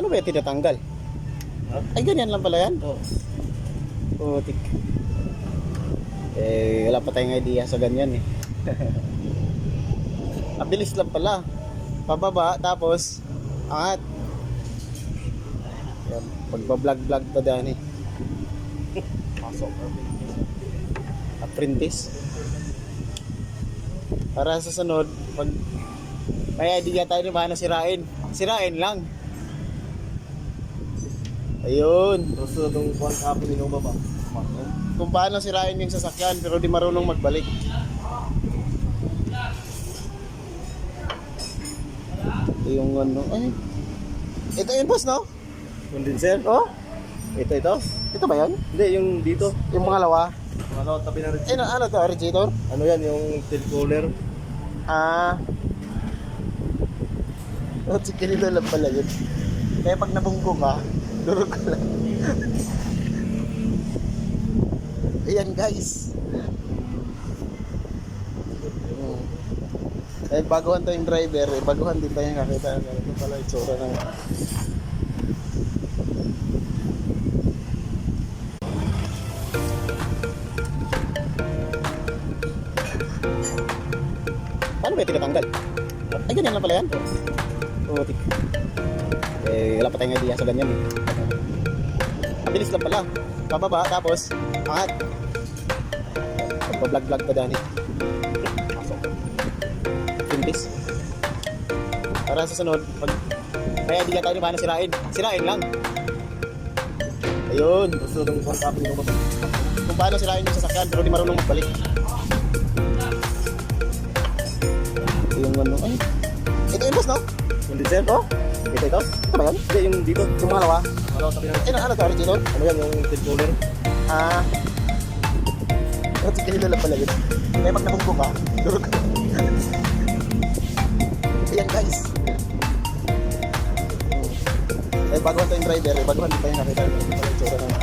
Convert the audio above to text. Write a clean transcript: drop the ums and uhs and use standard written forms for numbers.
Paano ba yung tinatanggal? Huh? Ay, ganyan lang pala yan? Oo. Putik. Eh, wala pa tayong idea sa ganyan eh. Mabilis lang pala. Pababa, tapos angat. Yan, pagbablog-vlog pa dyan eh. Pasok. Apprentice. Para sa sunod, pag may idea tayo na paano sirain, sirain lang. Ayun. Gusto itong kuwan kapon nyo baba. Kung paano sirain yung sasakyan pero di marunong magbalik. Yung ano, ay. Ito yun boss, no? Condenser? Oh? Ito. Ito ba yan? Hindi, yung dito. Yung pangalawa. Ano, tabi na rin. Ano to, radiator? Ano yan, yung tail cooler. Ah. Oh, ganito lang pala yun. Kaya pag nabunggo ka, durog ka lang. Ayan guys. Eh, baguhan tayong driver, eh, baguhan din tayong kakita. Ito pala yung tsura ng... Paano ba yung tinatanggal? Ay, ganyan lang pala yan? Putik. Eh, wala pa tayong idea sa ganyan eh. Mabilis lang pala. Pababa, tapos angat. Pagbablog-vlog pa dyan eh. Pintis. Para sa sunod, pag may idea tayo na paano sirain, sirain lang. Ayun. Gusto itong kuwan kapon nyo baba. Kung paano sirain yung sasakyan pero di marunong magbalik. Yung ano, ay. Ito yung boss, no? Condenser? Ito? Ito ba yan? Hindi, yung dito. Yung pangalawa? Ano, tabi na rin. Ano to, radiator? Ano yan, yung tail cooler. Ah. Oh, ganito lang pala yun. Kaya pag nabunggo ka, durog ka. Ayan guys. Eh, baguhan tayong driver, eh, baguhan din tayong nakita. Ito pala yung tsura ng...